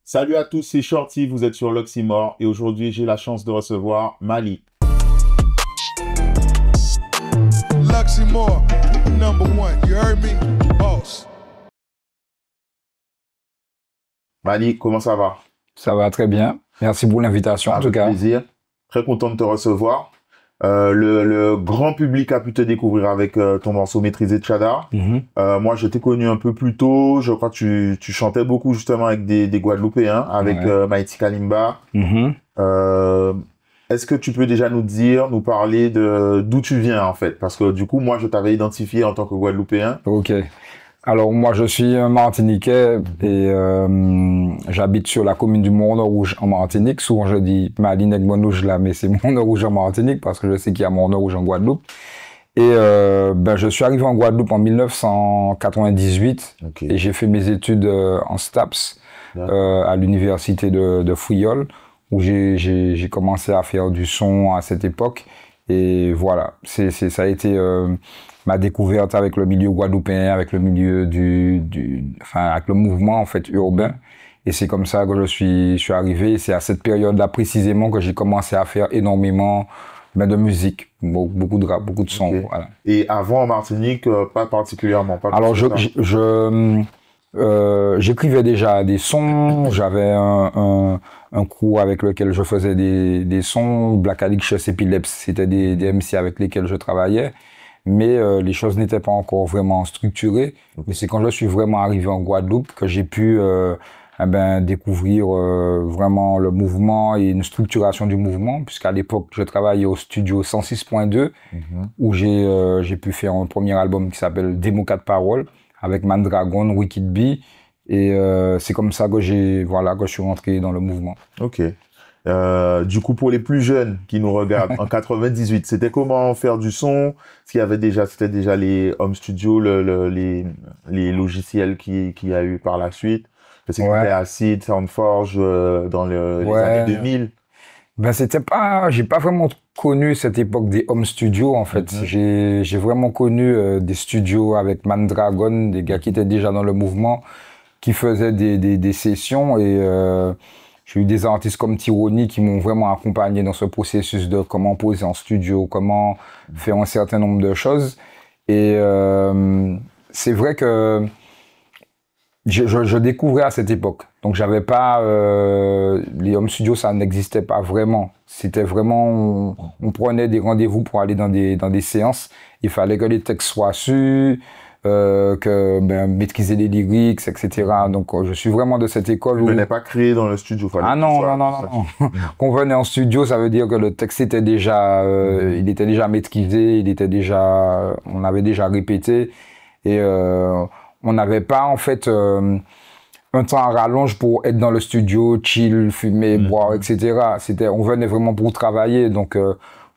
Salut à tous, c'est Shorty, vous êtes sur l'Oxymore et aujourd'hui j'ai la chance de recevoir Mali. Luxymore, number one, you heard me? Boss. Mali, comment ça va? Ça va très bien. Merci pour l'invitation, en tout Avec cas. plaisir. Très content de te recevoir. Le grand public a pu te découvrir avec ton morceau Maîtriser Tchada. Moi, je t'ai connu un peu plus tôt. Je crois que tu chantais beaucoup justement avec des Guadeloupéens, avec Ouais. Maïti Kalimba. Mhm. Est-ce que tu peux déjà nous parler de d'où tu viens en fait? Parce que du coup, moi, je t'avais identifié en tant que Guadeloupéen. Ok. Alors, moi, je suis un Martiniquais et j'habite sur la commune du Morne-Rouge en Martinique. Souvent, je dis Maline avec Monouge là, mais c'est Morne-Rouge en Martinique parce que je sais qu'il y a Morne-Rouge en Guadeloupe. Et je suis arrivé en Guadeloupe en 1998 Ok. et j'ai fait mes études en STAPS à l'université de Frioul où j'ai commencé à faire du son à cette époque. Et voilà, ça a été ma découverte avec le milieu guadeloupéen, avec le milieu avec le mouvement en fait urbain. Et c'est comme ça que je suis arrivé. C'est à cette période-là précisément que j'ai commencé à faire énormément de musique, beaucoup de rap, beaucoup de son. Ok. Voilà. Et avant en Martinique, pas particulièrement, pas Alors plus que ça. j'écrivais déjà des sons. J'avais un crew avec lequel je faisais des sons. Black Addictious Epilepsy, c'était des MC avec lesquels je travaillais. Mais les choses n'étaient pas encore vraiment structurées. Mais c'est quand je suis vraiment arrivé en Guadeloupe que j'ai pu découvrir vraiment le mouvement et une structuration du mouvement, puisqu'à l'époque, je travaillais au studio 106.2, où j'ai pu faire un premier album qui s'appelle Démo 4 paroles, avec Mandragon, Wicked Bee. Et c'est comme ça que que je suis rentré dans le mouvement. Ok. Du coup, pour les plus jeunes qui nous regardent, en 98, c'était comment faire du son? C'était déjà les home studio, les logiciels qu'il y a eu par la suite. Je sais que Ouais. c'était Acid, Soundforge, dans les années 2000. J'ai pas vraiment connu cette époque des home studios, en fait. J'ai vraiment connu des studios avec Mandragon, des gars qui étaient déjà dans le mouvement, qui faisaient des sessions et j'ai eu des artistes comme Tyranny qui m'ont vraiment accompagné dans ce processus de comment poser en studio, comment faire un certain nombre de choses. Et c'est vrai que je découvrais à cette époque. Donc j'avais pas les home studios, ça n'existait pas vraiment. C'était vraiment on prenait des rendez-vous pour aller dans des séances. Il fallait que les textes soient sûrs, maîtriser les lyrics, etc. Donc je suis vraiment de cette école où Je n'ai pas créé dans le studio. ah non, Qu'on venait en studio, ça veut dire que le texte était déjà il était déjà maîtrisé, on avait déjà répété et on n'avait pas en fait un temps à rallonge pour être dans le studio, chill, fumer, boire, etc. On venait vraiment pour travailler. Donc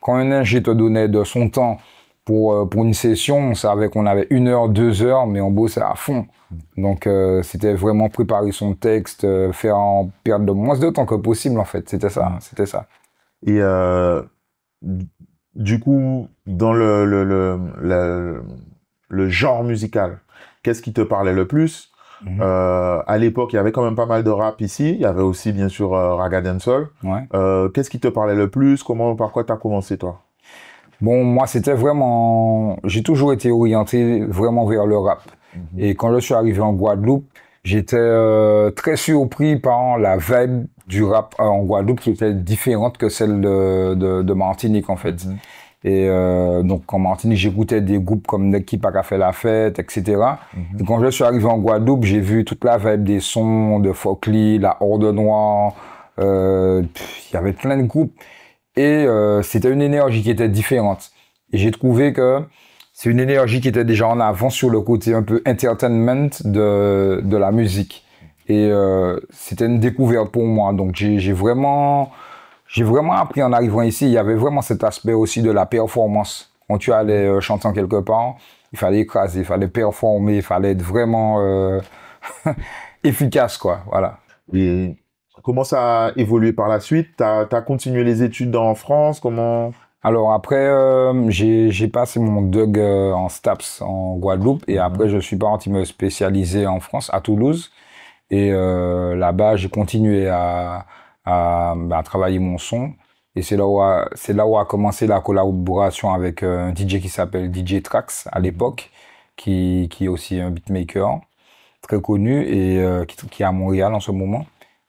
quand un ingé te donnait de son temps pour une session, on savait qu'on avait 1 heure, 2 heures, mais on bossait à fond. Donc c'était vraiment préparer son texte, faire en perdre le moins de temps que possible en fait. C'était ça. Et du coup, dans le genre musical, qu'est-ce qui te parlait le plus? À l'époque, il y avait quand même pas mal de rap ici. Il y avait aussi, bien sûr, Raga Dancehall. Ouais. Qu'est-ce qui te parlait le plus? Par quoi t'as commencé, toi? Bon, moi, j'ai toujours été orienté vraiment vers le rap. Et quand je suis arrivé en Guadeloupe, j'étais très surpris par la vibe du rap en Guadeloupe qui était différente que celle de Martinique, en fait. Et donc, en Martinique, j'écoutais des groupes comme Neki Pas fait la fête, etc. Et quand je suis arrivé en Guadeloupe, j'ai vu toute la vibe des sons de Folkly, la Horde Noire, il y avait plein de groupes. Et c'était une énergie qui était différente. Et j'ai trouvé que c'est une énergie qui était déjà en avant sur le côté un peu entertainment de la musique. Et c'était une découverte pour moi. Donc j'ai vraiment appris en arrivant ici. Il y avait vraiment cet aspect aussi de la performance. Quand tu allais chanter quelque part, il fallait écraser, il fallait performer, il fallait être vraiment efficace, quoi. Voilà. Et comment ça a évolué par la suite? T'as continué les études en France? Comment? Alors après, j'ai passé mon DUG en STAPS en Guadeloupe et après je suis parti me spécialiser en France, à Toulouse. Et là-bas, j'ai continué à travailler mon son. Et c'est là où a commencé la collaboration avec un DJ qui s'appelle DJ Trax à l'époque, qui est aussi un beatmaker très connu et qui est à Montréal en ce moment.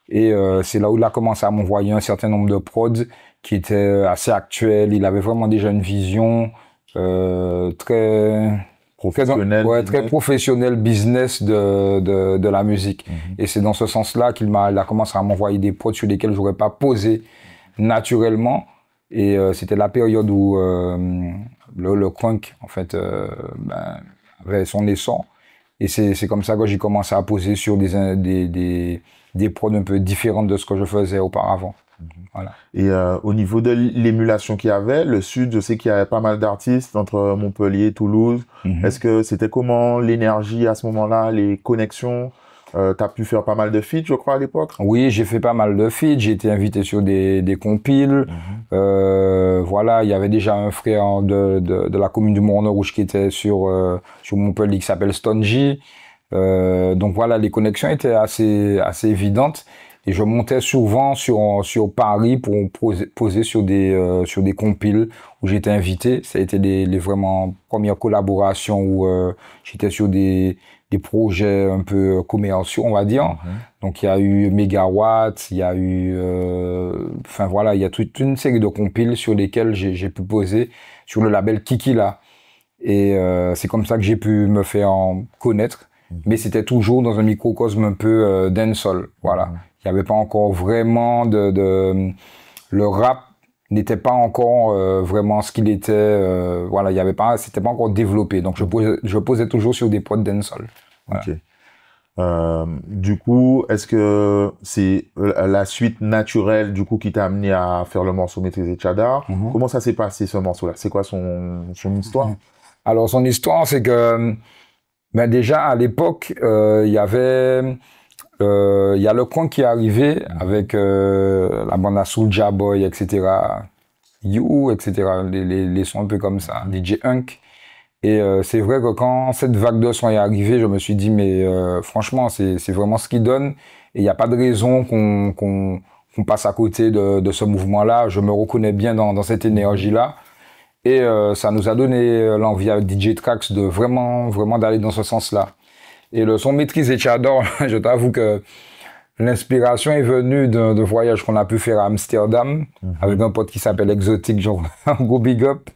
Et c'est là où il a commencé à m'envoyer un certain nombre de prods qui étaient assez actuels. Il avait vraiment déjà une vision très Professionnel. très professionnel business de la musique. Et c'est dans ce sens-là qu'il a commencé à m'envoyer des prods sur lesquels j'aurais pas posé naturellement. Et c'était la période où le crunk, en fait, avait son essor. Et c'est comme ça que j'ai commencé à poser sur des prods un peu différentes de ce que je faisais auparavant. Voilà. Et au niveau de l'émulation qu'il y avait, le Sud, je sais qu'il y avait pas mal d'artistes entre Montpellier, Toulouse. Est-ce que c'était comment l'énergie à ce moment-là, les connexions? T'as pu faire pas mal de feats, je crois, à l'époque? Oui, j'ai fait pas mal de feats. J'ai été invité sur des compiles. Voilà, il y avait déjà un frère de la commune du Morne-Rouge qui était sur Montpellier qui s'appelle Stongy. Donc voilà, les connexions étaient assez évidentes. Et je montais souvent sur Paris pour poser sur des compiles où j'étais invité. Ça a été les vraiment premières collaborations où j'étais sur des projets un peu commerciaux, on va dire. Donc il y a eu Megawatt, il y a eu enfin voilà, il y a toute une série de compiles sur lesquels j'ai pu poser sur le label Kikila. Et c'est comme ça que j'ai pu me faire connaître. Mais c'était toujours dans un microcosme un peu dancehall, voilà. Il n'y avait pas encore vraiment le rap n'était pas encore vraiment ce qu'il était, voilà, c'était pas encore développé. Donc je posais toujours sur des prods dancehall. Voilà. Ok. Du coup, est-ce que c'est la suite naturelle du coup qui t'a amené à faire le morceau Maîtriser Tchadar? Comment ça s'est passé ce morceau-là? C'est quoi son histoire? Alors son histoire, c'est que déjà à l'époque, il y avait il y a le coin qui est arrivé avec la bande à Soulja Boy, etc. You, etc. Les sons un peu comme ça, DJ Hunk. Et c'est vrai que quand cette vague de sons est arrivée, je me suis dit, mais franchement, c'est vraiment ce qui donne. Et il n'y a pas de raison qu'on passe à côté de ce mouvement-là. Je me reconnais bien dans cette énergie-là. Et ça nous a donné l'envie avec DJ Trax de vraiment d'aller dans ce sens-là. Et le son Maîtriser Tchadar, je t'avoue que l'inspiration est venue d'un voyage qu'on a pu faire à Amsterdam avec un pote qui s'appelle Exotic, genre un gros big up.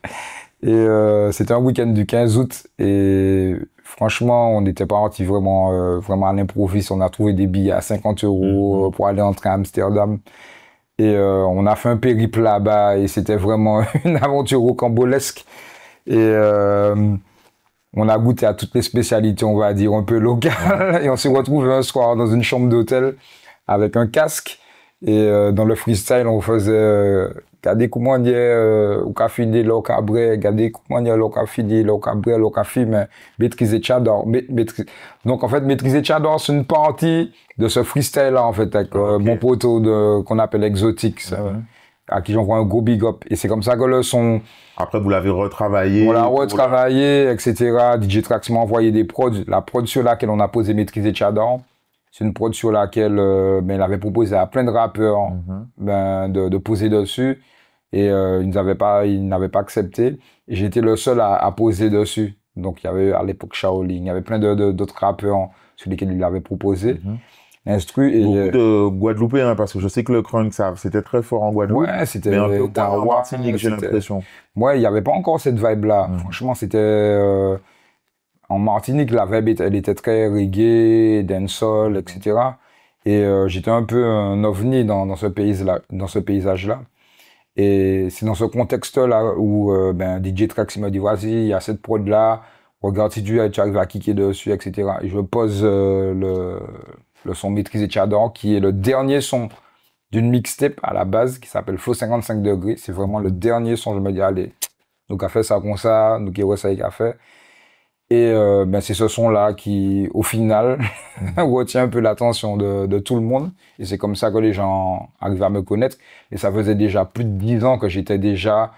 Et c'était un week-end du 15 août et franchement, on n'était pas parti vraiment à l'improviste. On a trouvé des billets à 50 € pour aller entrer à Amsterdam. Et on a fait un périple là-bas et c'était vraiment une aventure rocambolesque. Et on a goûté à toutes les spécialités, on va dire, un peu locales. Et on s'est retrouvé un soir dans une chambre d'hôtel avec un casque. Et dans le freestyle, on faisait gardez comment dire au café de l'ocabré, gardez comment dire l'ocafé de l'ocabré, l'ocafi, mais Maîtriser Tchadar. Donc en fait, Maîtriser Tchadar, c'est une partie de ce freestyle-là, en fait, avec mon poteau qu'on appelle Exotic, à qui j'envoie un gros big up. Et c'est comme ça que le son... Après, vous l'avez retravaillé. On l'a retravaillé, etc. DJ Trax m'a envoyé des prods. La prod sur laquelle on a posé Maîtriser Tchadar, c'est une prod sur laquelle il avait proposé à plein de rappeurs de poser dessus. Et ils n'avaient pas accepté. Et j'étais le seul à poser dessus. Donc il y avait à l'époque Shaolin, il y avait plein d'autres rappeurs sur lesquels il avait proposé. Instru et beaucoup de Guadeloupéens, parce que je sais que le crunk, c'était très fort en Guadeloupe. Ouais, c'était mais un peu moins en Martinique, j'ai l'impression. Ouais, il n'y avait pas encore cette vibe-là. Franchement, c'était en Martinique, la vibe, elle était très reggae, dancehall, etc. Et j'étais un peu un ovni dans ce paysage-là. Et c'est dans ce contexte-là où DJ Trax m'a dit, vas-y, il y a cette prod-là, regarde si tu arrives à kicker dessus, etc. Et je pose le son Maîtriser Tchadar, qui est le dernier son d'une mixtape à la base, qui s'appelle Flow 55 degrés. C'est vraiment le dernier son. Je me dis, allez, nous qu'a fait ça comme ça, nous qui ça qu'a fait. Et c'est ce son-là qui, au final, retient un peu l'attention de tout le monde. Et c'est comme ça que les gens arrivent à me connaître. Et ça faisait déjà plus de 10 ans que j'étais déjà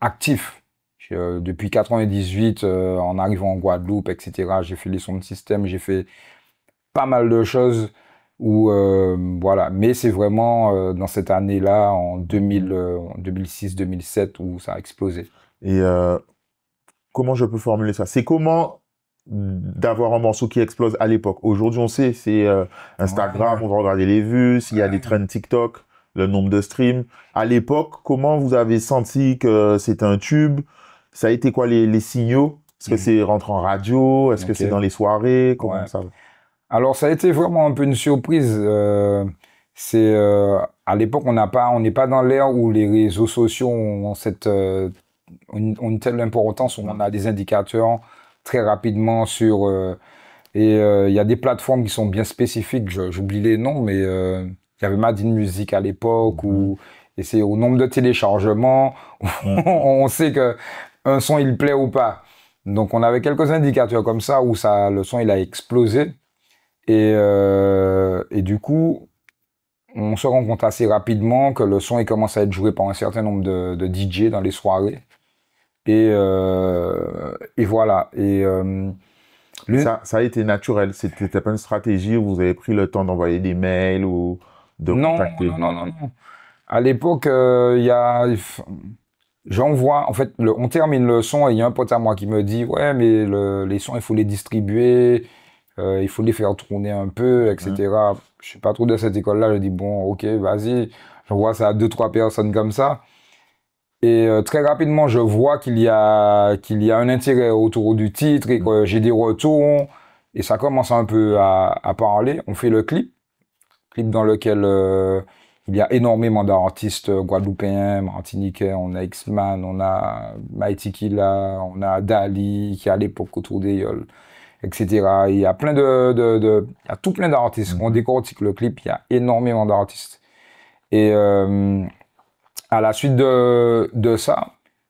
actif. Depuis 98, en arrivant en Guadeloupe, etc., j'ai fait les sons de système, j'ai fait pas mal de choses où, voilà. Mais c'est vraiment dans cette année-là, en 2006-2007, où ça a explosé. Et comment je peux formuler ça? C'est comment d'avoir un morceau qui explose à l'époque. Aujourd'hui, on sait, c'est Instagram, on va regarder les vues, s'il y a des trends TikTok, le nombre de streams. À l'époque, comment vous avez senti que c'était un tube? Ça a été quoi les signaux? Est-ce que c'est rentré en radio? Est-ce que c'est dans les soirées? Comment ça va? Alors, ça a été vraiment un peu une surprise. À l'époque, on n'est pas dans l'ère où les réseaux sociaux ont une telle importance, où on a des indicateurs très rapidement il y a des plateformes qui sont bien spécifiques, j'oublie les noms, mais il y avait Mad in Music à l'époque, et c'est au nombre de téléchargements, on sait que un son il plaît ou pas. Donc on avait quelques indicateurs comme ça où le son il a explosé, et du coup on se rend compte assez rapidement que le son il commence à être joué par un certain nombre de DJ dans les soirées. Et voilà. Ça a été naturel. C'était pas une stratégie où vous avez pris le temps d'envoyer des mails ou de contacter. Non. À l'époque, j'envoie, en fait, on termine le son et il y a un pote à moi qui me dit, ouais, mais les sons, il faut les distribuer, il faut les faire tourner un peu, etc. Je suis pas trop de cette école-là. Je dis, bon, ok, vas-y. J'envoie ça à 2-3 personnes comme ça. Et très rapidement, je vois qu'il y a un intérêt autour du titre et que j'ai des retours. Et ça commence un peu à parler. On fait le clip dans lequel il y a énormément d'artistes guadeloupéens, martiniquais. On a X-Man, on a Mighty Killa, on a Dali, qui à l'époque autour des Yoles, etc. Il y a plein il y a tout plein d'artistes. On décortique le clip, il y a énormément d'artistes. Et à la suite de ça,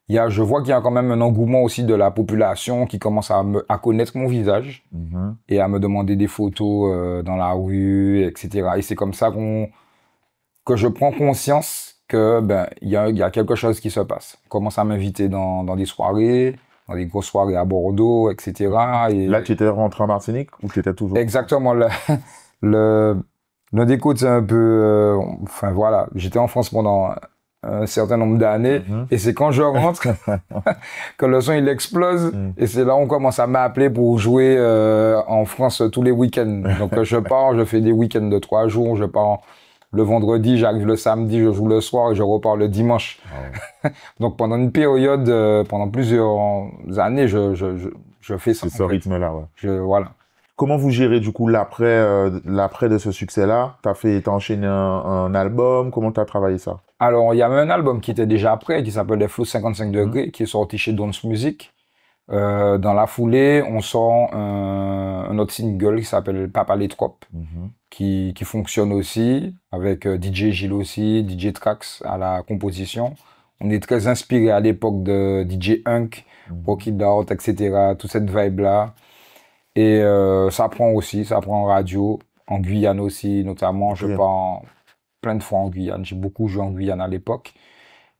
je vois qu'il y a quand même un engouement aussi de la population qui commence à connaître mon visage et à me demander des photos dans la rue, etc. Et c'est comme ça que je prends conscience que il y a quelque chose qui se passe. On commence à m'inviter dans des soirées, dans des grosses soirées à Bordeaux, etc. Et là, tu étais rentré en Martinique ou tu étais toujours? Exactement. Le déco, c'est un peu... enfin voilà, j'étais en France pendant un certain nombre d'années, et c'est quand je rentre que le son il explose, et c'est là on commence à m'appeler pour jouer en France tous les week-ends. Donc je pars, je fais des week-ends de 3 jours, je pars le vendredi, j'arrive le samedi, je joue le soir et je repars le dimanche. Donc pendant une période, pendant plusieurs années, je fais ça. C'est ce rythme-là, ouais. Voilà. Comment vous gérez du coup l'après de ce succès-là? T'as enchaîné un album? Comment t'as travaillé ça? Alors, il y avait un album qui était déjà prêt, qui s'appelle Les Flots 55 degrés, qui est sorti chez Dance Music. Dans la foulée, on sort un autre single qui s'appelle Papa les Tropes, qui fonctionne aussi, avec DJ Gilles aussi, DJ Trax à la composition. On est très inspiré à l'époque de DJ Hunk, Rocky Dart, etc., toute cette vibe-là. Et ça prend en radio, en Guyane aussi, notamment. Je pars plein de fois en Guyane. J'ai beaucoup joué en Guyane à l'époque.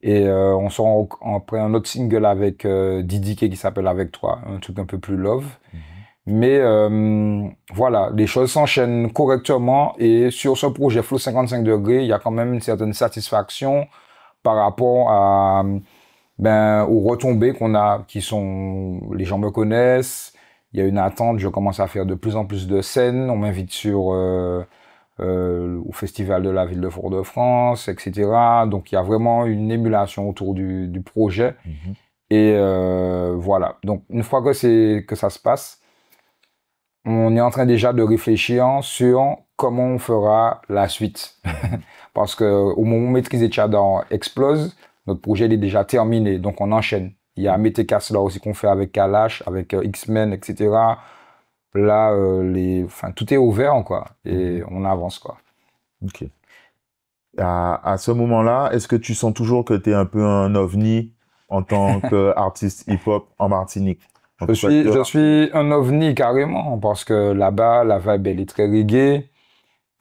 Et on sort après un autre single avec Didi qui s'appelle Avec toi, un truc un peu plus love. Mais voilà, les choses s'enchaînent correctement. Et sur ce projet Flow 55 degrés, il y a quand même une certaine satisfaction par rapport aux retombées qu'on a, les gens me connaissent. Il y a une attente, je commence à faire de plus en plus de scènes. On m'invite au Festival de la Ville de Fort-de-France, etc. Donc, il y a vraiment une émulation autour du projet. Et voilà. Donc, une fois que ça se passe, on est en train déjà de réfléchir sur comment on fera la suite. Parce qu'au moment où Maîtrise et Tchadar explose, notre projet il est déjà terminé. Donc, on enchaîne. Il y a Métécas là aussi qu'on fait avec Kalash, avec X-Men, etc. Là, tout est ouvert, quoi. Et on avance, quoi. Ok. À ce moment-là, est-ce que tu sens toujours que tu es un peu un ovni en tant qu'artiste hip-hop en Martinique? Je suis un ovni carrément, parce que là-bas, la vibe, elle est très reggae.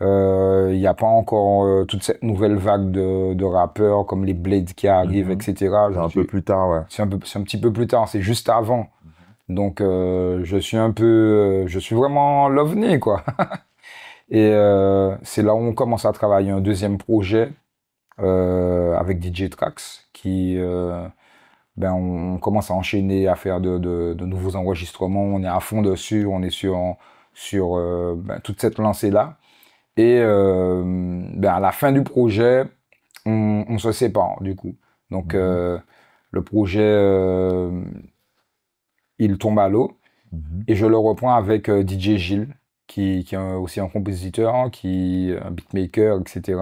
Il n'y a pas encore toute cette nouvelle vague de rappeurs comme les Blades qui arrivent, etc. C'est un peu plus tard, ouais. C'est un petit peu plus tard, c'est juste avant. Donc, je suis vraiment l'ovni, quoi. Et c'est là où on commence à travailler un deuxième projet avec DJ Trax, qui, on commence à enchaîner, à faire de nouveaux enregistrements. On est à fond dessus, on est sur toute cette lancée-là. Et à la fin du projet, on se sépare du coup. Donc le projet, il tombe à l'eau. Et je le reprends avec DJ Gilles, qui est aussi un compositeur, un beatmaker, etc.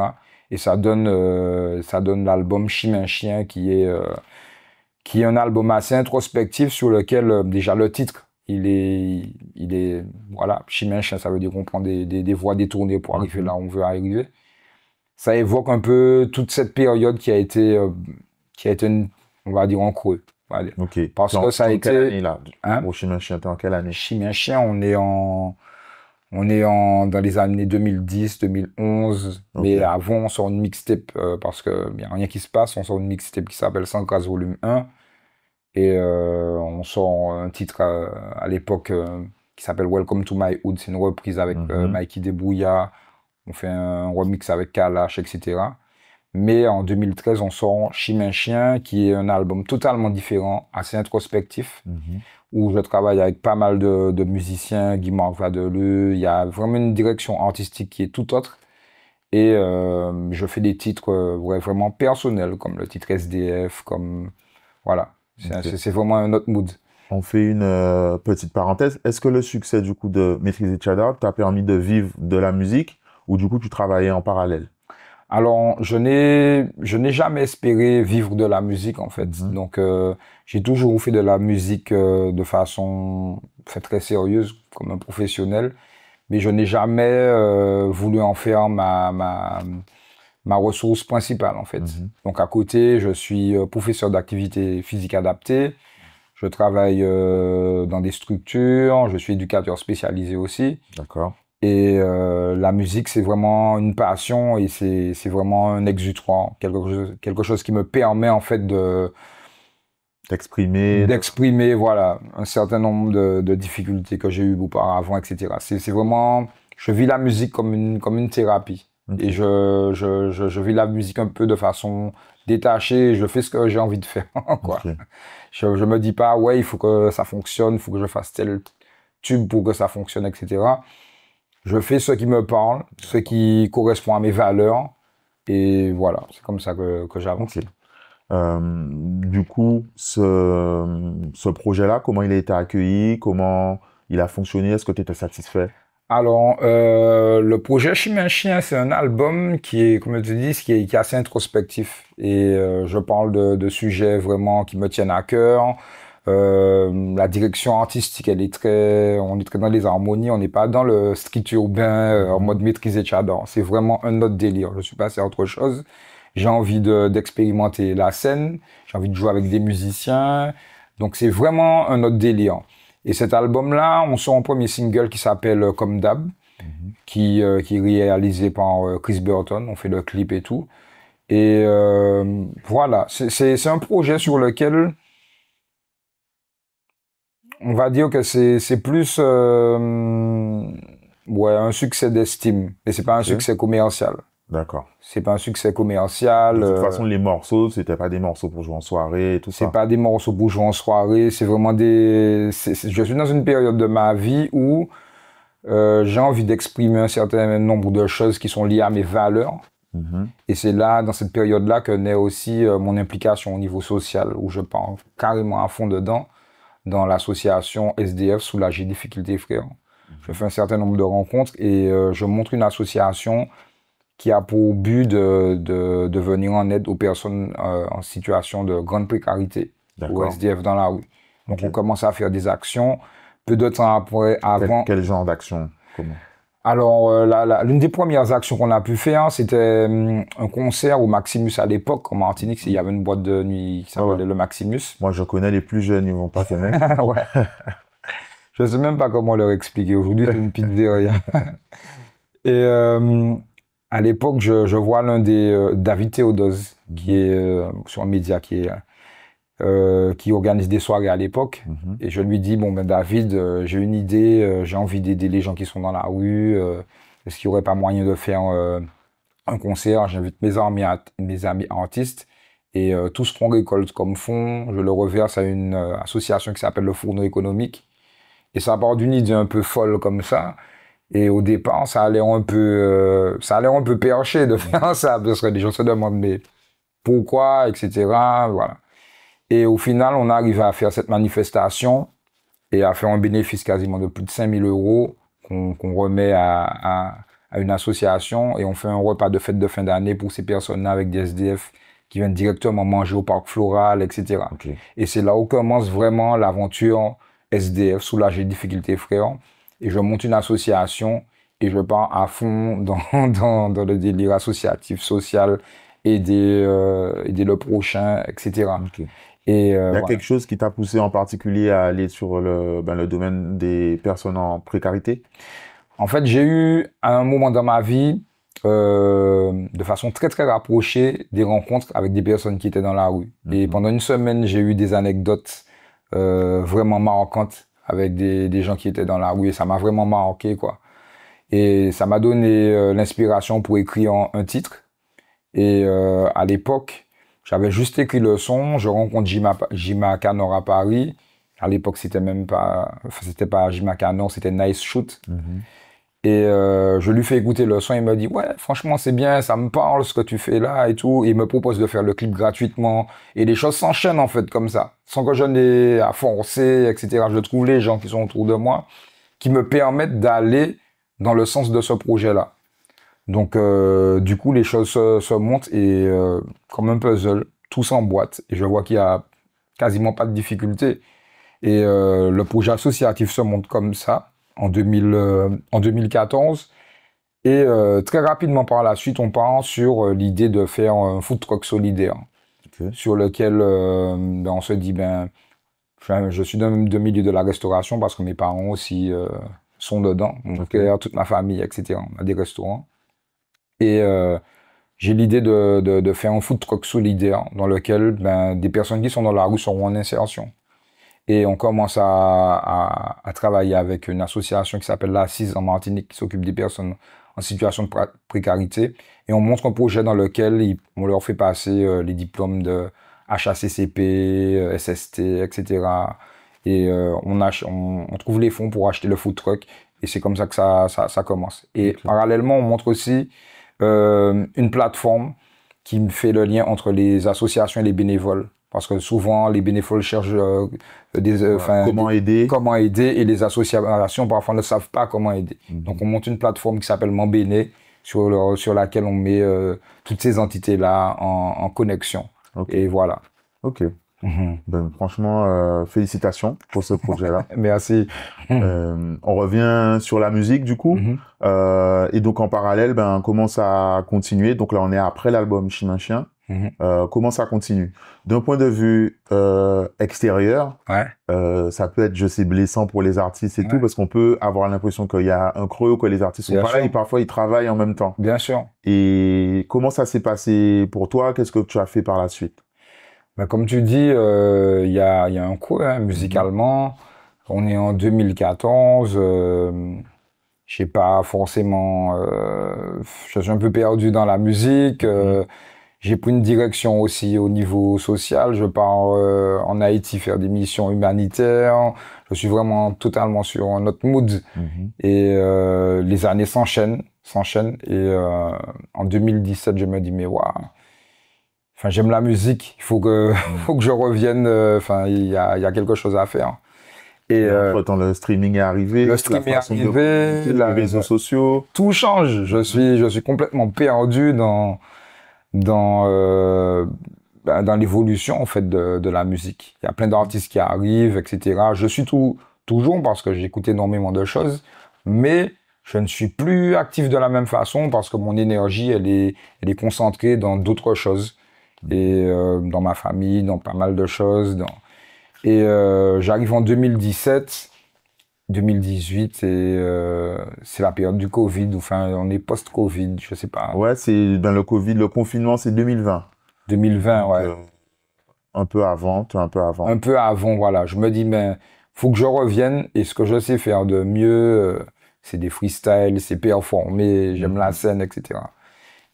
Et ça donne l'album Chimie un chien, qui est un album assez introspectif sur lequel, déjà le titre, il est voilà, Chimie un chien, ça veut dire qu'on prend des voies détournées pour arriver là où on veut arriver. Ça évoque un peu toute cette période qui a été on va dire, en creux. Allez. Ok. Parce que ça a été. Quelle année, là, hein? pour Chimie un chien, t'es en quelle année? Chimie un chien, on est dans les années 2010, 2011. Okay. Mais avant, on sort une mixtape parce qu'il n'y a rien qui se passe. On sort une mixtape qui s'appelle Sans Grâce Volume 1. Et on sort un titre à l'époque qui s'appelle Welcome to My Hood. C'est une reprise avec Mikey Debouya. On fait un remix avec Kalash, etc. Mais en 2013, on sort Chimie un chien, qui est un album totalement différent, assez introspectif, où je travaille avec pas mal de musiciens, Guy-Marc Vadeleux. Il y a vraiment une direction artistique qui est tout autre. Et je fais des titres vraiment personnels, comme le titre SDF, comme... Voilà, c'est vraiment un autre mood. On fait une petite parenthèse. Est-ce que le succès, du coup, de Maîtriser Tchada t'a permis de vivre de la musique, ou du coup, tu travaillais en parallèle? Alors, je n'ai jamais espéré vivre de la musique, en fait. Donc, j'ai toujours fait de la musique de façon très sérieuse, comme un professionnel. Mais je n'ai jamais voulu en faire ma ressource principale, en fait. Donc, à côté, je suis professeur d'activité physique adaptée. Je travaille dans des structures. Je suis éducateur spécialisé aussi. D'accord. Et la musique, c'est vraiment une passion et c'est vraiment un exutoire, quelque chose qui me permet en fait d'exprimer voilà, un certain nombre de difficultés que j'ai eues auparavant, etc. C'est vraiment, je vis la musique comme une thérapie. Okay. Et je vis la musique un peu de façon détachée, je fais ce que j'ai envie de faire, quoi. Okay. Je me dis pas, ouais, il faut que ça fonctionne, il faut que je fasse tel tube pour que ça fonctionne, etc. Je fais ce qui me parle, ce qui correspond à mes valeurs, et voilà, c'est comme ça que j'avance. Okay. Du coup, ce projet-là, comment il a été accueilli, comment il a fonctionné, est-ce que tu étais satisfait? Alors, le projet Chimie un chien, c'est un album qui est, comme je te dis, qui est assez introspectif, et je parle de sujets vraiment qui me tiennent à cœur. La direction artistique, on est très dans les harmonies, on n'est pas dans le street urbain en mode Maîtriser Tchada. C'est vraiment un autre délire. Je suis passé à autre chose. J'ai envie d'expérimenter la scène, j'ai envie de jouer avec des musiciens. Donc c'est vraiment un autre délire. Et cet album-là, on sort un premier single qui s'appelle Comme d'hab, qui est réalisé par Chris Burton. On fait le clip et tout. Et voilà, c'est un projet sur lequel on va dire que c'est plus un succès d'estime, mais c'est pas un succès commercial. D'accord. C'est pas un succès commercial. De toute façon, les morceaux, c'était pas des morceaux pour jouer en soirée et tout ça. C'est pas des morceaux pour jouer en soirée, c'est vraiment je suis dans une période de ma vie où j'ai envie d'exprimer un certain nombre de choses qui sont liées à mes valeurs. Et c'est là, dans cette période-là, que naît aussi mon implication au niveau social, où je pars carrément à fond dedans, dans l'association SDF Soulager Difficultés Frères. Je fais un certain nombre de rencontres et je montre une association qui a pour but de venir en aide aux personnes en situation de grande précarité, aux SDF dans la rue. Donc on commence à faire des actions. Peu de temps après, avant... Quel genre d'action? Comment? Alors, l'une des premières actions qu'on a pu faire, c'était un concert au Maximus à l'époque, en Martinique. Il y avait une boîte de nuit qui s'appelait le Maximus. Moi, je connais les plus jeunes, ils vont pas connaître. Ouais. Je sais même pas comment leur expliquer. Aujourd'hui, c'est une pizzeria. Et à l'époque, je vois l'un des David Théodose, qui est sur un média qui organise des soirées à l'époque. Et je lui dis, bon, ben David, j'ai une idée, j'ai envie d'aider les gens qui sont dans la rue. est-ce qu'il n'y aurait pas moyen de faire un concert? J'invite mes amis artistes et tout ce qu'on récolte comme fonds, je le reverse à une association qui s'appelle le Fourneau économique. Et ça part d'une idée un peu folle comme ça. Et au départ, ça a l'air un peu perché de faire ça, parce que les gens se demandent mais pourquoi, etc. Voilà. Et au final, on arrive à faire cette manifestation et à faire un bénéfice quasiment de plus de 5 000 € qu'on remet à une association, et on fait un repas de fête de fin d'année pour ces personnes-là avec des SDF qui viennent directement manger au parc floral, etc. Okay. Et c'est là où commence vraiment l'aventure SDF, soulager difficultés frères. Et je monte une association et je pars à fond dans le délire associatif, social, aider le prochain, etc. Okay. Et, il y a voilà. quelque chose qui t'a poussé en particulier à aller sur le domaine des personnes en précarité? En fait, j'ai eu à un moment dans ma vie, de façon très très rapprochée, des rencontres avec des personnes qui étaient dans la rue. Et pendant une semaine, j'ai eu des anecdotes vraiment marquantes avec des gens qui étaient dans la rue, et ça m'a vraiment marqué, quoi. Et ça m'a donné l'inspiration pour écrire un titre. Et à l'époque, j'avais juste écrit le son, je rencontre Jima Canor à Paris. À l'époque, c'était pas Jima Canor, c'était Nice Shoot. Et je lui fais écouter le son, il me dit ouais, franchement c'est bien, ça me parle ce que tu fais là et tout. Et il me propose de faire le clip gratuitement, et les choses s'enchaînent en fait comme ça, sans que je n'ai à forcer, etc. Je trouve les gens qui sont autour de moi qui me permettent d'aller dans le sens de ce projet-là. Donc du coup les choses se montent, et comme un puzzle, tout s'emboîte, et je vois qu'il y a quasiment pas de difficulté. Et le projet associatif se monte comme ça en 2014, et très rapidement par la suite on part sur l'idée de faire un food truck solidaire, sur lequel on se dit je suis de milieu de la restauration parce que mes parents aussi sont dedans, mon frère, toute ma famille, etc. On a des restaurants, et j'ai l'idée de faire un food truck solidaire dans lequel des personnes qui sont dans la rue seront en insertion. Et on commence à travailler avec une association qui s'appelle l'Assise en Martinique, qui s'occupe des personnes en situation de précarité. Et on montre un projet dans lequel on leur fait passer les diplômes de HACCP, SST, etc. Et on trouve les fonds pour acheter le food truck. Et c'est comme ça que ça commence. Et parallèlement, on montre aussi une plateforme qui fait le lien entre les associations et les bénévoles. Parce que souvent, les bénévoles cherchent comment aider, et les associations parfois ne savent pas comment aider. Donc, on monte une plateforme qui s'appelle Mambéné, sur laquelle on met toutes ces entités-là en connexion. Et voilà. Ok. Franchement, félicitations pour ce projet-là. Merci. On revient sur la musique, du coup. Et donc, en parallèle, comment ça a continué? Donc là, on est après l'album Chim un Chien. Comment ça continue? D'un point de vue extérieur, ça peut être, je sais, blessant pour les artistes et tout, parce qu'on peut avoir l'impression qu'il y a un creux, que les artistes sont pas là, et parfois ils travaillent en même temps. Bien sûr. Et comment ça s'est passé pour toi? Qu'est-ce que tu as fait par la suite? Comme tu dis, il y a un creux, musicalement. On est en 2014. Je sais pas forcément. Je suis un peu perdu dans la musique. J'ai pris une direction aussi au niveau social. Je pars en Haïti faire des missions humanitaires. Je suis vraiment totalement sur un autre mood. Et les années s'enchaînent. Et en 2017, je me dis, mais waouh, j'aime la musique. Il faut que je revienne. Il y a quelque chose à faire. Et entre-temps, le streaming est arrivé. Le streaming est arrivé. Les réseaux sociaux. Tout change. Je suis complètement perdu dans l'évolution en fait de la musique. Il y a plein d'artistes qui arrivent, etc. Je suis toujours, parce que j'écoute énormément de choses, mais je ne suis plus actif de la même façon parce que mon énergie elle est concentrée dans d'autres choses, et dans ma famille, dans pas mal de choses. Et j'arrive en 2017. 2018, et c'est la période du Covid, on est post-Covid, je sais pas. Ouais, c'est dans le Covid, le confinement, c'est 2020. 2020, donc, ouais. Un peu avant. Un peu avant, voilà. Je me dis, faut que je revienne, et ce que je sais faire de mieux, c'est des freestyles, c'est performé, j'aime la scène, etc.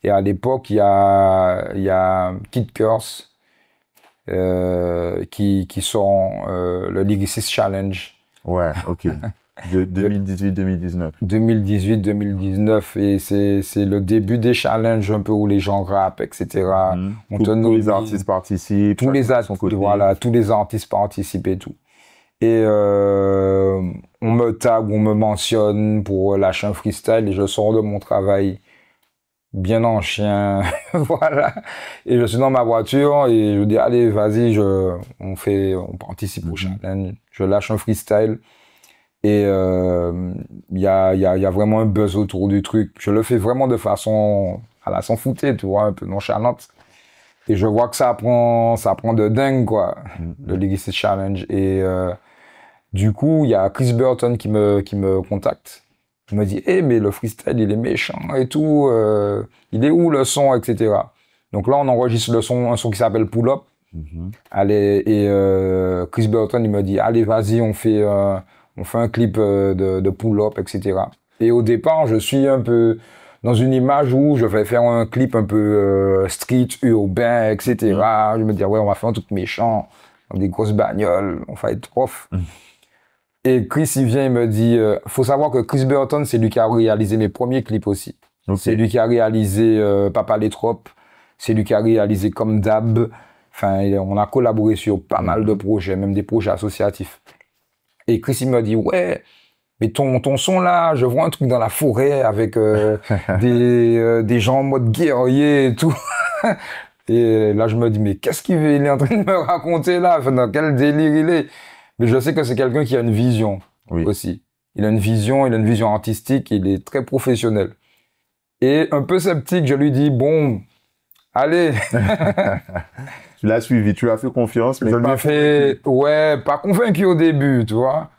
Et à l'époque, il y a Kid Curse qui sort le Lyricist Challenge. Ouais, ok. De 2018-2019. 2018-2019, et c'est le début des challenges un peu où les gens rappent, etc. Tous les artistes participent. Tous les artistes, voilà, tous les artistes participent et tout. Et on me tag, on me mentionne pour lâcher un freestyle et je sors de mon travail bien en chien, voilà. Et je suis dans ma voiture et je dis allez, vas-y, on participe au challenge. Je lâche un freestyle. Et il y a vraiment un buzz autour du truc. Je le fais vraiment de façon à la s'en fouter, tu vois, un peu nonchalante. Et je vois que ça prend de dingue, quoi, le Lyricist Challenge. Et du coup, il y a Chris Burton qui me contacte. Il me dit, mais le freestyle, il est méchant et tout. Il est où le son, etc. Donc là, on enregistre un son qui s'appelle Pull Up. Allez, et Chris Burton, il me dit, allez, vas-y, on fait un clip de pull-up, etc. Et au départ, je suis un peu dans une image où je vais faire un clip un peu street, urbain, etc. Je me dis, ouais, on va faire un truc méchant, dans des grosses bagnoles, on va être off. Et Chris, il vient, il me dit, faut savoir que Chris Burton, c'est lui qui a réalisé mes premiers clips aussi. Okay. C'est lui qui a réalisé Papa les Tropes, c'est lui qui a réalisé Comme Dab. Enfin, on a collaboré sur pas mal de projets, même des projets associatifs. Et Chris, il me dit, ouais, mais ton son là, je vois un truc dans la forêt avec des gens en mode guerrier et tout. Et là, je me dis, mais qu'est-ce qu'il est en train de me raconter là? Enfin, dans quel délire il est? Mais je sais que c'est quelqu'un qui a une vision aussi. Il a une vision artistique, il est très professionnel. Et un peu sceptique, je lui dis, bon, allez. Tu l'as suivi, tu lui as fait confiance, mais pas convaincu au début, tu vois.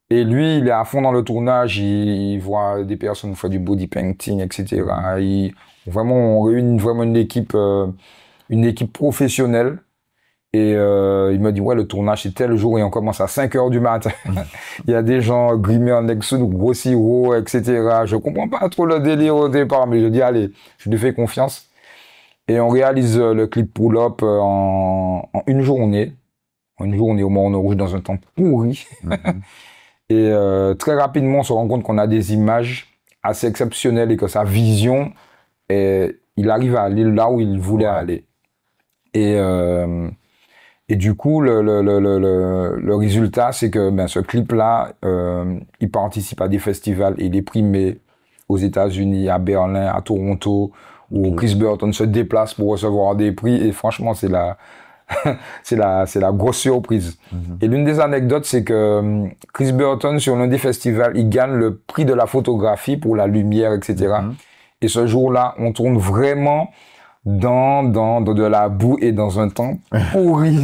Et lui, il est à fond dans le tournage, il voit des personnes faire du body painting, etc. On réunit vraiment une équipe professionnelle. Et il me dit, ouais, le tournage c'est tel jour et on commence à 5h du matin. Il y a des gens grimés en Nexus, gros sirop, etc. Je comprends pas trop le délire au départ, mais je dis, allez, je lui fais confiance. Et on réalise le clip Pull Up en une journée. Une journée au Morne Rouge dans un temps pourri. Et très rapidement, on se rend compte qu'on a des images assez exceptionnelles et que sa vision, il arrive à aller là où il voulait aller. Et du coup, le résultat, c'est que ce clip-là, il participe à des festivals et il est primé aux États-Unis, à Berlin, à Toronto, où Chris Burton se déplace pour recevoir des prix. Et franchement, c'est la grosse surprise. Et l'une des anecdotes, c'est que Chris Burton, sur l'un des festivals, il gagne le prix de la photographie pour la lumière, etc. Et ce jour-là, on tourne vraiment dans de la boue et dans un temps pourri.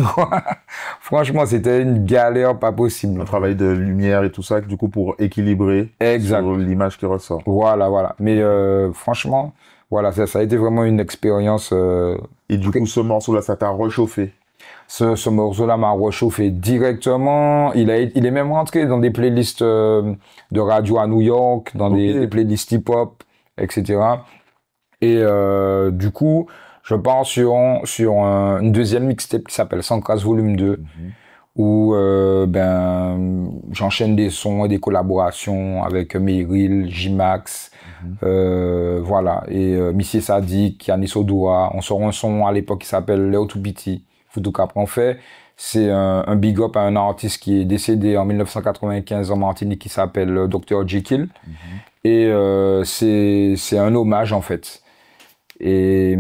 Franchement, c'était une galère pas possible. Un travail de lumière et tout ça, du coup, pour équilibrer sur l'image qui ressort. Voilà. Mais franchement, voilà, ça a été vraiment une expérience. Et du coup, ce morceau-là, ça t'a réchauffé? Ce morceau-là m'a réchauffé directement. Il est même rentré dans des playlists de radio à New York, dans des playlists hip-hop, etc. Et du coup, je pars sur une deuxième mixtape qui s'appelle Sankras Volume 2, où j'enchaîne des sons et des collaborations avec Meryl, J-Max, voilà, et Missy Sadik, Yanis Odoa. On sort un son à l'époque qui s'appelle Léo Toupiti, Foutou Capron fait. C'est un big up à un artiste qui est décédé en 1995 en Martinique qui s'appelle Dr. Jekyll. Et c'est un hommage en fait. Et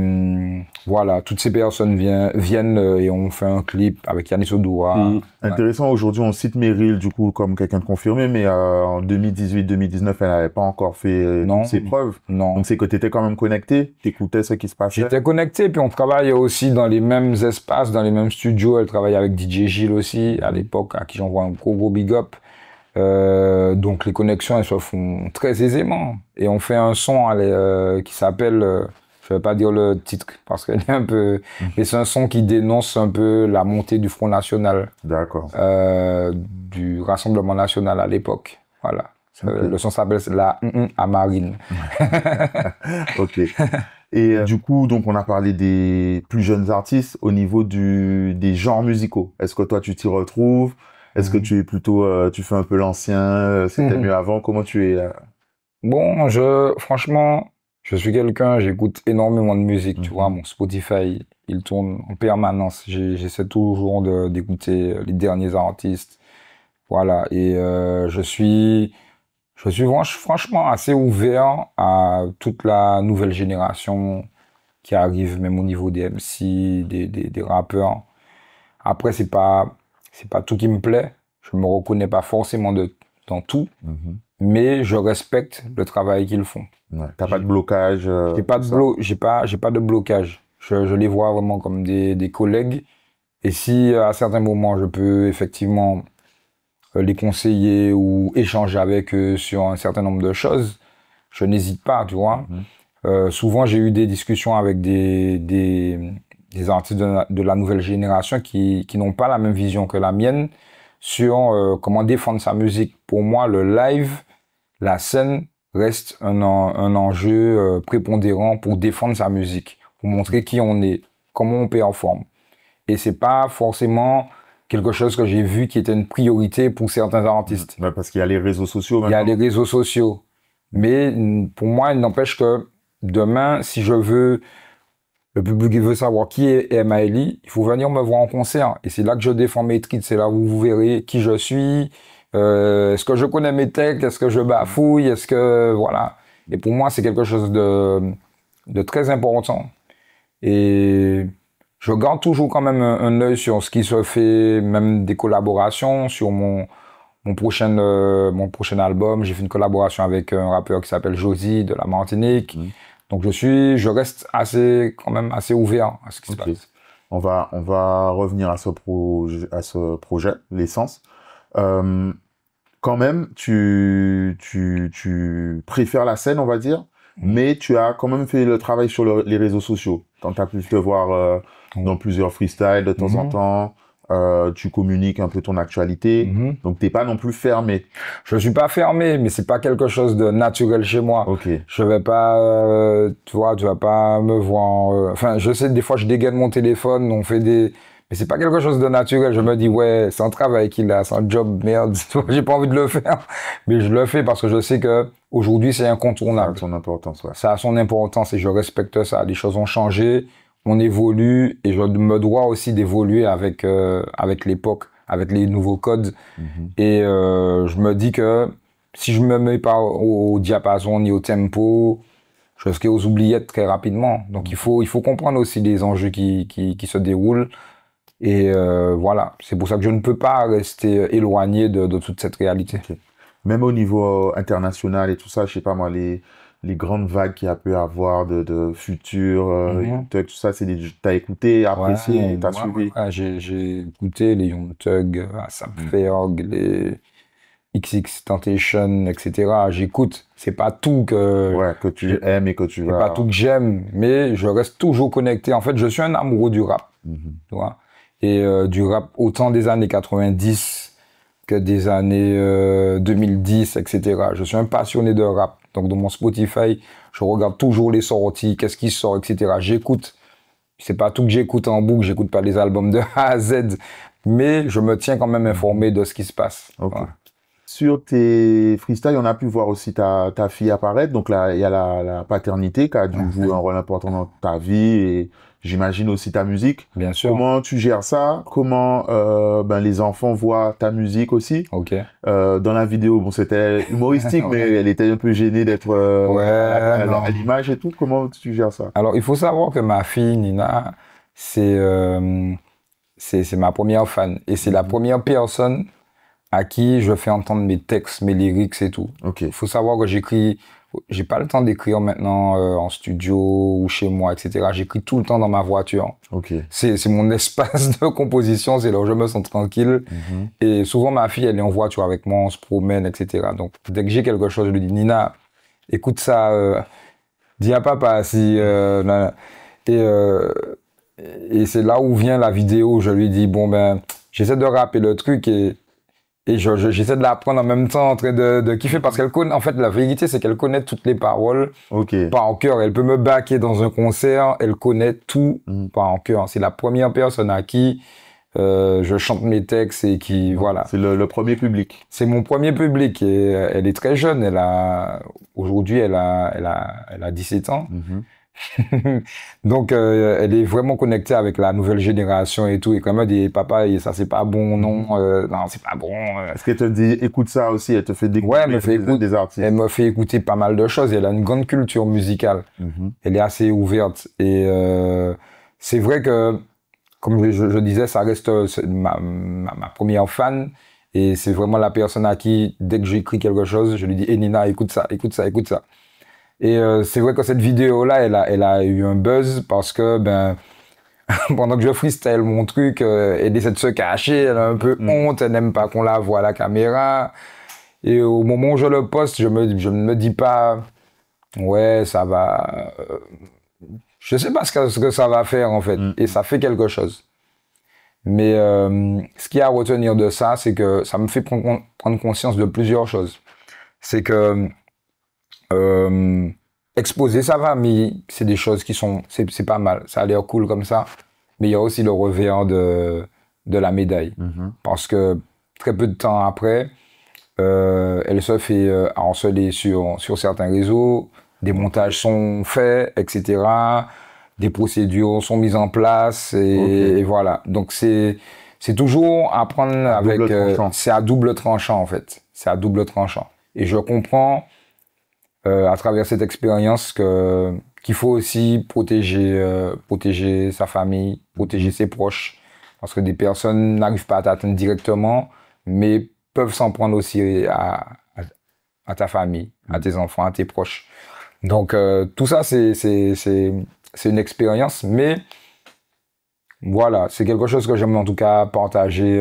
voilà, toutes ces personnes viennent et on fait un clip avec Yanis Odoa. Intéressant, aujourd'hui on cite Meryl du coup comme quelqu'un de confirmé, mais en 2018-2019 elle n'avait pas encore fait ses preuves. Non. Donc c'est que tu étais quand même connecté, tu écoutais ce qui se passait. J'étais connecté, puis on travaillait aussi dans les mêmes espaces, dans les mêmes studios. Elle travaillait avec DJ Gilles aussi, à l'époque, à qui j'envoie un gros big up. Donc les connexions elles se font très aisément. Et on fait un son qui s'appelle... je vais pas dire le titre parce qu'elle est un peu... Mais c'est un son qui dénonce un peu la montée du Front National. D'accord. Du Rassemblement National à l'époque. Voilà. Le son s'appelle la à Marine. Ok. Et du coup, donc on a parlé des plus jeunes artistes au niveau des genres musicaux. Est-ce que toi tu t'y retrouves? Est-ce que tu es plutôt, tu fais un peu l'ancien, c'était mieux avant? Comment tu es? Bon, franchement, je suis quelqu'un, j'écoute énormément de musique, tu vois, mon Spotify, il tourne en permanence. J'essaie toujours d'écouter les derniers artistes. Voilà. Et je suis franchement assez ouvert à toute la nouvelle génération qui arrive, même au niveau des MC, des rappeurs. Après, c'est pas tout qui me plaît. Je me reconnais pas forcément dans tout, mais je respecte le travail qu'ils font. Ouais. T'as pas de blocage? J'ai pas de blocage. Je les vois vraiment comme des collègues. Et si à certains moments je peux effectivement les conseiller ou échanger avec eux sur un certain nombre de choses, je n'hésite pas, tu vois. Souvent, j'ai eu des discussions avec des artistes de la nouvelle génération qui n'ont pas la même vision que la mienne sur comment défendre sa musique. Pour moi, le live, la scène reste un enjeu prépondérant pour défendre sa musique, pour montrer qui on est, comment on performe. Et c'est pas forcément quelque chose que j'ai vu qui était une priorité pour certains artistes. Parce qu'il y a les réseaux sociaux maintenant. Il y a les réseaux sociaux. Mais pour moi, il n'empêche que demain, si je veux, le public veut savoir qui est M.A.L.I., il faut venir me voir en concert. Et c'est là que je défends mes titres, c'est là où vous verrez qui je suis, est-ce que je connais mes textes, est-ce que je bafouille, est-ce que, voilà. Et pour moi, c'est quelque chose de très important. Et je garde toujours quand même un œil sur ce qui se fait, même des collaborations, sur mon prochain album. J'ai fait une collaboration avec un rappeur qui s'appelle Josie de la Martinique. Donc je reste quand même assez ouvert à ce qui se passe. On va revenir à ce projet, l'essence. Quand même, tu préfères la scène, on va dire, mais tu as quand même fait le travail sur les réseaux sociaux. Quand tu as pu te voir dans plusieurs freestyles de temps en temps, tu communiques un peu ton actualité, donc t'es pas non plus fermé. Je suis pas fermé, mais c'est pas quelque chose de naturel chez moi. Je vais pas, tu vas pas me voir. Enfin, je sais, des fois, je dégaine mon téléphone, on fait mais c'est pas quelque chose de naturel. Je me dis, ouais, c'est un travail qu'il a, c'est un job, merde. J'ai pas envie de le faire, mais je le fais parce que je sais que aujourd'hui, c'est incontournable. Ça a son importance, ouais. Ça a son importance et je respecte ça. Les choses ont changé. On évolue et je me dois aussi d'évoluer avec l'époque, avec les nouveaux codes. Et je me dis que si je me mets pas au diapason ni au tempo, je serai aux oubliettes très rapidement. Donc il faut comprendre aussi les enjeux qui se déroulent. Et voilà, c'est pour ça que je ne peux pas rester éloigné de toute cette réalité. Même au niveau international et tout ça, je sais pas moi, les grandes vagues qu'il y a pu avoir de Futur, tout ça, t'as écouté, apprécié, t'as suivi? Ouais, j'ai écouté les Young Thug, Sam Ferg, les XXXTentacion, etc. J'écoute. C'est pas tout que tu aimes et que tu vas... C'est pas tout que j'aime, mais je reste toujours connecté. En fait, je suis un amoureux du rap. Tu vois? Et du rap autant des années 90 que des années 2010, etc. Je suis un passionné de rap. Donc, dans mon Spotify, je regarde toujours les sorties, qu'est-ce qui sort, etc. J'écoute. C'est pas tout que j'écoute en boucle, j'écoute pas les albums de A à Z, mais je me tiens quand même informé de ce qui se passe. Voilà. Sur tes freestyles, on a pu voir aussi ta fille apparaître. Donc là, il y a la paternité qui a dû jouer un rôle important dans ta vie et j'imagine aussi ta musique. Bien sûr. Comment tu gères ça? Comment les enfants voient ta musique aussi? Dans la vidéo, bon, c'était humoristique, mais elle était un peu gênée d'être à l'image et tout. Comment tu gères ça? Alors, il faut savoir que ma fille, Nina, c'est ma première fan. Et c'est la première personne à qui je fais entendre mes textes, mes lyrics et tout. Il faut savoir que j'ai pas le temps d'écrire maintenant en studio ou chez moi, etc. J'écris tout le temps dans ma voiture. C'est mon espace de composition, c'est là où je me sens tranquille. Et souvent, ma fille, elle est en voiture avec moi, on se promène, etc. Donc, dès que j'ai quelque chose, je lui dis, Nina, écoute ça, dis à papa si... et c'est là où vient la vidéo, je lui dis, bon ben, j'essaie de rapper le truc et Et j'essaie de l'apprendre en même temps, en train de kiffer, parce qu'elle connaît, en fait, la vérité, c'est qu'elle connaît toutes les paroles par cœur. Elle peut me backer dans un concert, elle connaît tout par cœur. C'est la première personne à qui je chante mes textes et qui, voilà. C'est le premier public. C'est mon premier public et elle est très jeune. Aujourd'hui, elle a 17 ans. Donc, elle est vraiment connectée avec la nouvelle génération et tout. Et quand même, elle dit, papa, ça, c'est pas bon, non, non, c'est pas bon. Est-ce qu'elle te dit, écoute ça aussi, elle te fait découvrir des artistes? Elle me fait écouter pas mal de choses. Elle a une grande culture musicale. Elle est assez ouverte. Et c'est vrai que, comme je disais, ça reste ma première fan. Et c'est vraiment la personne à qui, dès que j'écris quelque chose, je lui dis, Nina, écoute ça, écoute ça, écoute ça. Et c'est vrai que cette vidéo-là, elle a eu un buzz parce que, pendant que je freestyle mon truc, elle essaie de se cacher, elle a un peu honte, elle n'aime pas qu'on la voit à la caméra. Et au moment où je le poste, je ne me dis pas, ouais, ça va... je sais pas ce que ça va faire, en fait. Et ça fait quelque chose. Mais ce qu'il y a à retenir de ça, c'est que ça me fait prendre conscience de plusieurs choses. C'est que exposer sa famille, c'est des choses qui sont, c'est pas mal, ça a l'air cool comme ça, mais il y a aussi le revers de la médaille, parce que très peu de temps après, elle se fait harceler sur certains réseaux, des montages sont faits, etc., des procédures sont mises en place, et voilà. Donc c'est toujours à prendre avec, c'est à double tranchant en fait, c'est à double tranchant. Et je comprends à travers cette expérience qu'il faut aussi protéger sa famille, protéger ses proches, parce que des personnes n'arrivent pas à t'atteindre directement, mais peuvent s'en prendre aussi à ta famille, à tes enfants, à tes proches. Donc tout ça, c'est une expérience, mais voilà, c'est quelque chose que j'aime en tout cas partager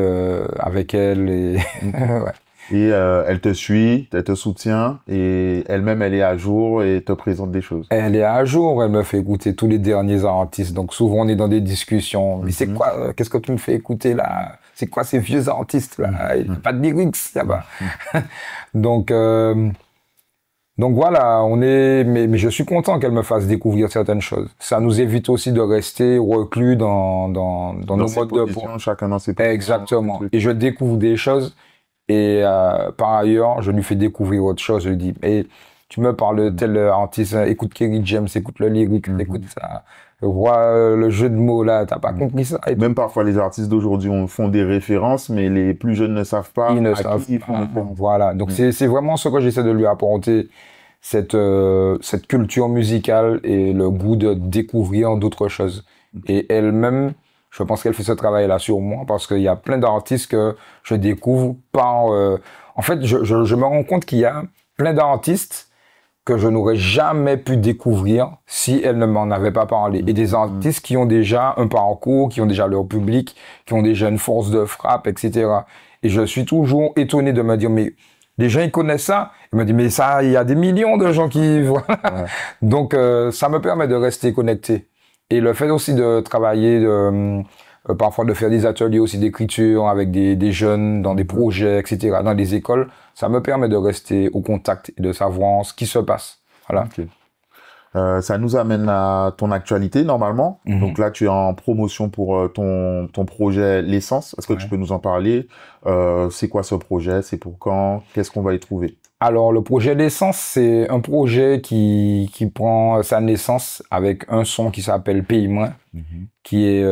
avec elle. Et ouais. Et elle te suit, elle te soutient, et elle-même, elle est à jour et te présente des choses. Elle est à jour, elle me fait écouter tous les derniers artistes. Donc souvent, on est dans des discussions. Mais c'est quoi, qu'est-ce que tu me fais écouter là? C'est quoi ces vieux artistes là? Il n'y a pas de lyrics là-bas. Donc voilà, mais je suis content qu'elle me fasse découvrir certaines choses. Ça nous évite aussi de rester reclus dans nos modes de positions, chacun dans ses positions. Exactement. Et je découvre des choses. Et par ailleurs, je lui fais découvrir autre chose. Je lui dis, tu me parles de tel artiste, écoute Kerry James, écoute le lyrique, écoute ça. Vois le jeu de mots là, t'as pas compris ça. Et même parfois, les artistes d'aujourd'hui font des références, mais les plus jeunes ne savent pas. Ils ne savent pas. Voilà. Donc c'est vraiment ce que j'essaie de lui apporter, cette culture musicale et le goût de découvrir d'autres choses. Et elle-même, je pense qu'elle fait ce travail-là sur moi parce qu'il y a plein d'artistes que je découvre par... En fait, je me rends compte qu'il y a plein d'artistes que je n'aurais jamais pu découvrir si elle ne m'en avait pas parlé. Et des artistes qui ont déjà un parcours, qui ont déjà leur public, qui ont déjà une force de frappe, etc. Et je suis toujours étonné de me dire, mais les gens, ils connaissent ça. Ils me disent, mais ça, il y a des millions de gens qui... Voilà. Ouais. Donc, ça me permet de rester connecté. Et le fait aussi de travailler, parfois de faire des ateliers aussi d'écriture avec des jeunes dans des projets, etc., dans des écoles, ça me permet de rester au contact et de savoir ce qui se passe. Voilà. Okay. Ça nous amène à ton actualité, normalement. Donc là, tu es en promotion pour ton projet L'Essence. Est-ce que tu peux nous en parler? C'est quoi ce projet? C'est pour quand? Qu'est-ce qu'on va y trouver? Alors, le projet L'Essence, c'est un projet qui prend sa naissance avec un son qui s'appelle Pays Moins, qui est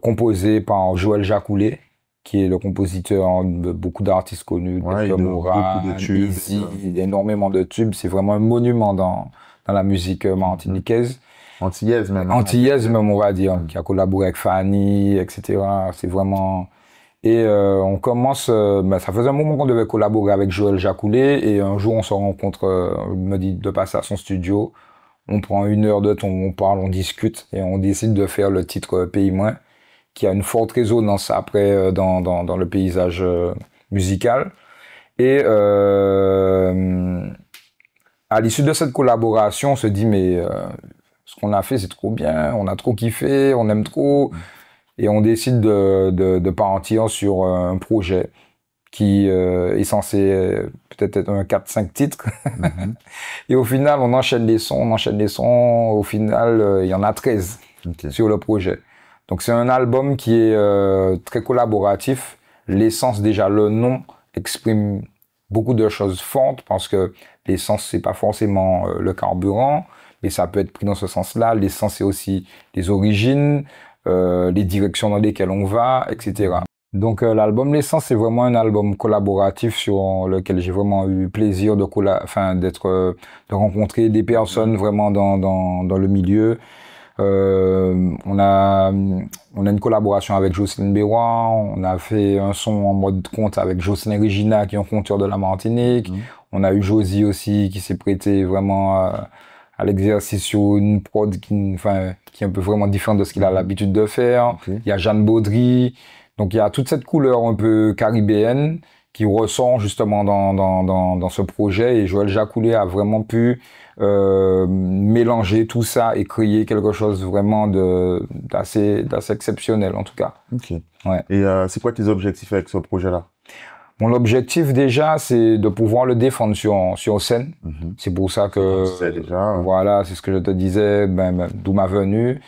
composé par Joël Jacoulet, qui est le compositeur de beaucoup d'artistes connus, beaucoup de tubes, Easy, énormément de tubes. C'est vraiment un monument dans la musique martiniquaise. Antillaise même. Antillaise même, on va dire, qui a collaboré avec Fanny, etc. C'est vraiment... Et on commence, ça faisait un moment qu'on devait collaborer avec Joël Jacoulet, et un jour on se rencontre, il me dit de passer à son studio, on prend 1 heure de temps, on parle, on discute, et on décide de faire le titre Pays Moins, qui a une forte résonance après dans le paysage musical. Et à l'issue de cette collaboration, on se dit, mais ce qu'on a fait, c'est trop bien, on a trop kiffé, on aime trop... Et on décide de partir sur un projet qui est censé peut-être être un 4-5 titres. Et au final, on enchaîne les sons. Au final, il y en a 13 sur le projet. Donc c'est un album qui est très collaboratif. L'essence, déjà, le nom exprime beaucoup de choses fortes parce que l'essence, c'est pas forcément le carburant, mais ça peut être pris dans ce sens-là. L'essence, c'est aussi les origines, les directions dans lesquelles on va, etc. Donc l'album L'essence, c'est vraiment un album collaboratif sur lequel j'ai vraiment eu plaisir de rencontrer des personnes vraiment dans le milieu. On a une collaboration avec Jocelyne Bérois, on a fait un son en mode conte avec Jocelyn Regina, qui est un conteur de la Martinique. On a eu Josie aussi, qui s'est prêté vraiment à l'exercice sur une prod qui est un peu vraiment différente de ce qu'il a l'habitude de faire. Il y a Jeanne Baudry. Donc il y a toute cette couleur un peu caribéenne qui ressort justement dans ce projet, et Joël Jacoulet a vraiment pu mélanger tout ça et créer quelque chose vraiment d'assez exceptionnel en tout cas. Ouais. Et c'est quoi tes objectifs avec ce projet-là? Mon objectif déjà, c'est de pouvoir le défendre sur scène. C'est pour ça que voilà, c'est ce que je te disais, d'où ma venue.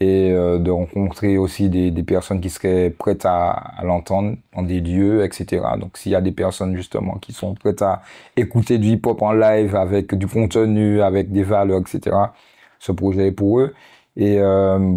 Et de rencontrer aussi des personnes qui seraient prêtes à l'entendre dans des lieux, etc. Donc s'il y a des personnes justement qui sont prêtes à écouter du hip-hop en live avec du contenu, avec des valeurs, etc., ce projet est pour eux. Et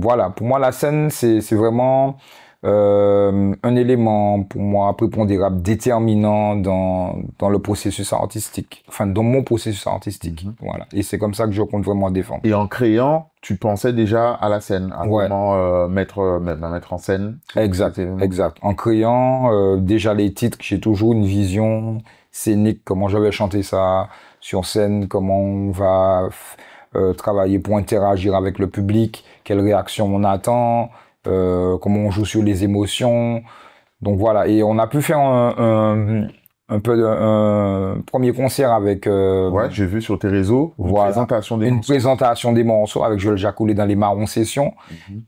voilà, pour moi la scène, c'est vraiment un élément pour moi prépondérable, déterminant dans le processus artistique, enfin dans mon processus artistique. Voilà. Et c'est comme ça que je compte vraiment défendre. Et en créant, tu pensais déjà à la scène, à vraiment mettre en scène. Exact. En créant déjà les titres, j'ai toujours une vision scénique, comment je vais chanter ça sur scène, comment on va travailler pour interagir avec le public, quelle réaction on attend. Comment on joue sur les émotions. Donc voilà, et on a pu faire un premier concert avec... ouais, j'ai vu sur tes réseaux, une présentation des morceaux avec Joël Jacoulet dans les Marrons Sessions.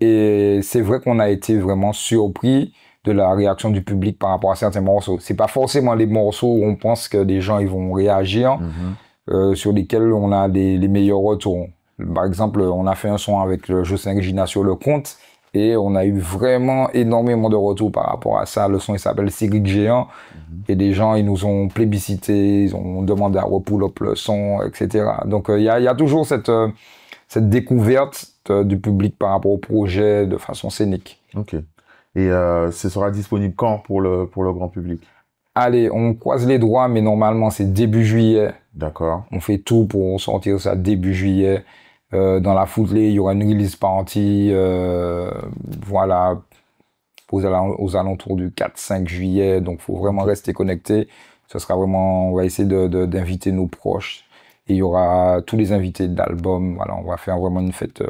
Et c'est vrai qu'on a été vraiment surpris de la réaction du public par rapport à certains morceaux. C'est pas forcément les morceaux où on pense que les gens ils vont réagir, sur lesquels on a les meilleurs retours. Par exemple, on a fait un son avec Jocelyn Regina sur le conte, et on a eu vraiment énormément de retours par rapport à ça. Le son, il s'appelle Cyril Géant. Et des gens, ils nous ont plébiscité, ils ont demandé à repull up le son, etc. Donc, il y a toujours cette découverte du public par rapport au projet de façon scénique. Ok. Et ce sera disponible quand pour le grand public? Allez, on croise les doigts, mais normalement, c'est début juillet. D'accord. On fait tout pour sortir ça début juillet. Dans la foulée, il y aura une release party, voilà, aux alentours du 4-5 juillet. Donc, faut vraiment rester connecté. Ce sera vraiment, on va essayer d'inviter nos proches. Et il y aura tous les invités de l'album. Voilà, on va faire vraiment une fête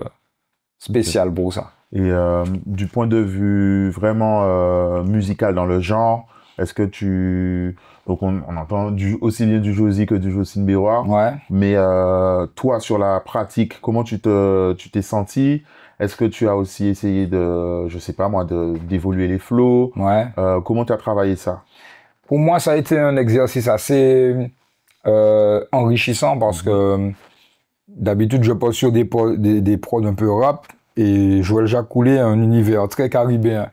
spéciale pour ça. Et du point de vue vraiment musical dans le genre, est-ce que donc on entend aussi bien du Josie que du Jocelyne Bérois. Ouais. Mais toi, sur la pratique, comment tu t'es senti? Est-ce que tu as aussi essayé je sais pas moi, d'évoluer les flows? Ouais. Comment tu as travaillé ça? Pour moi, ça a été un exercice assez enrichissant parce que d'habitude, je pose sur des prods un peu rap, et Joël Jacoulet a un univers très caribéen.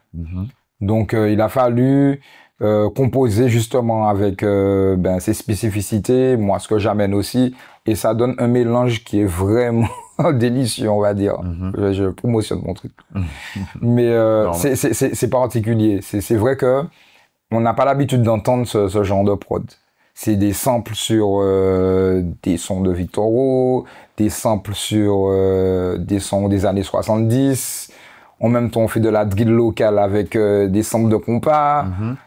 Donc, il a fallu composer justement avec ses spécificités, moi ce que j'amène aussi, et ça donne un mélange qui est vraiment délicieux, on va dire. Je promotionne mon truc. Mais c'est particulier. C'est vrai que on n'a pas l'habitude d'entendre ce genre de prod. C'est des samples sur des sons de Victor Rowe, des samples sur des sons des années 70. En même temps, on fait de la drill locale avec des samples de compas,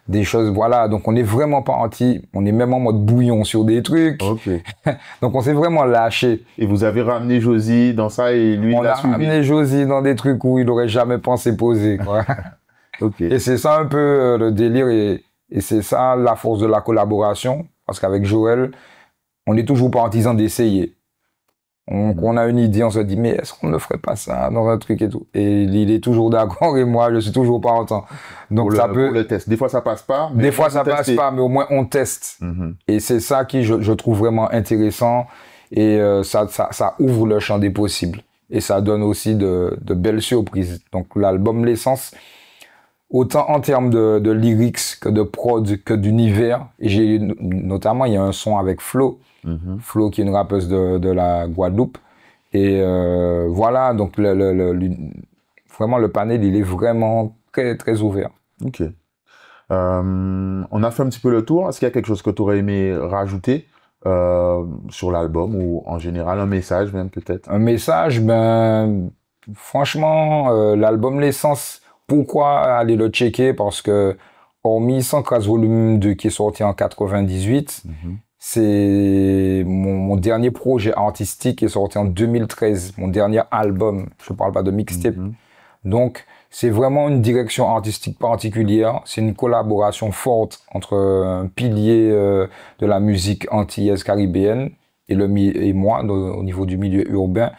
des choses, voilà. Donc, on est vraiment parti. On est même en mode bouillon sur des trucs. Okay. Donc, on s'est vraiment lâché. Et vous avez ramené Josie dans ça, et lui, il a suivi? On a ramené Josie dans des trucs où il n'aurait jamais pensé poser, quoi. Okay. Et c'est ça un peu le délire, et c'est ça la force de la collaboration. Parce qu'avec Joël, on est toujours partisans d'essayer. On a une idée, on se dit, mais est-ce qu'on ne ferait pas ça dans un truc et tout? Et il est toujours d'accord et moi, je suis toujours pas content. Donc, pour le test. Des fois, ça passe pas. Des fois, ça passe pas, mais au moins, on teste. Et c'est ça qui, je trouve vraiment intéressant. Et ça ouvre le champ des possibles. Et ça donne aussi de belles surprises. Donc, l'album L'Essence, autant en termes de lyrics que de prod, que d'univers. Et notamment, il y a un son avec Flo. Flo, qui est une rappeuse de la Guadeloupe. Et voilà, donc vraiment, le panel, il est vraiment très, très ouvert. Ok. On a fait un petit peu le tour. Est-ce qu'il y a quelque chose que tu aurais aimé rajouter sur l'album ou en général un message même peut-être? Un message, franchement, l'album L'Essence, pourquoi aller le checker? Parce que hormis 113 volume 2 qui est sorti en 98, c'est mon dernier projet artistique qui est sorti en 2013, mon dernier album. Je parle pas de mixtape. Donc, c'est vraiment une direction artistique particulière. C'est une collaboration forte entre un pilier de la musique antillaise caribéenne et moi, au niveau du milieu urbain.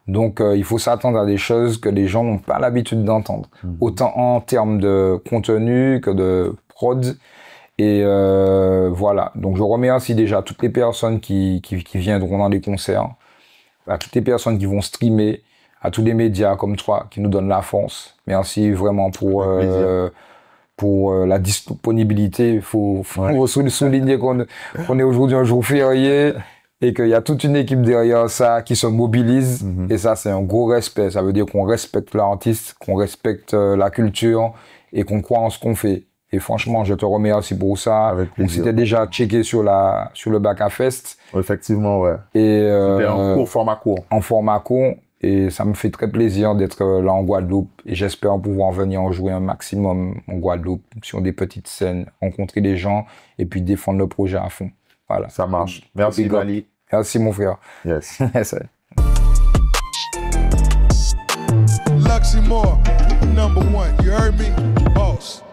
Donc, il faut s'attendre à des choses que les gens n'ont pas l'habitude d'entendre. Autant en termes de contenu que de prod. Et voilà. Donc, je remercie déjà toutes les personnes qui viendront dans les concerts, à toutes les personnes qui vont streamer, à tous les médias comme toi qui nous donnent la force. Merci vraiment pour la disponibilité. Il faut souligner qu'on est aujourd'hui un jour férié et qu'il y a toute une équipe derrière ça qui se mobilise. Et ça, c'est un gros respect. Ça veut dire qu'on respecte l'artiste, qu'on respecte la culture et qu'on croit en ce qu'on fait. Et franchement, je te remercie pour ça. On s'était déjà checké sur le Bac à Fest. Effectivement, ouais. Et c'était en format court. En format court. Et ça me fait très plaisir d'être là en Guadeloupe. Et j'espère pouvoir venir en jouer un maximum en Guadeloupe, sur des petites scènes, rencontrer des gens et puis défendre le projet à fond. Voilà. Ça marche. Merci, Mali. Merci, mon frère. Yes. Luxymore, #1, you heard me? Boss.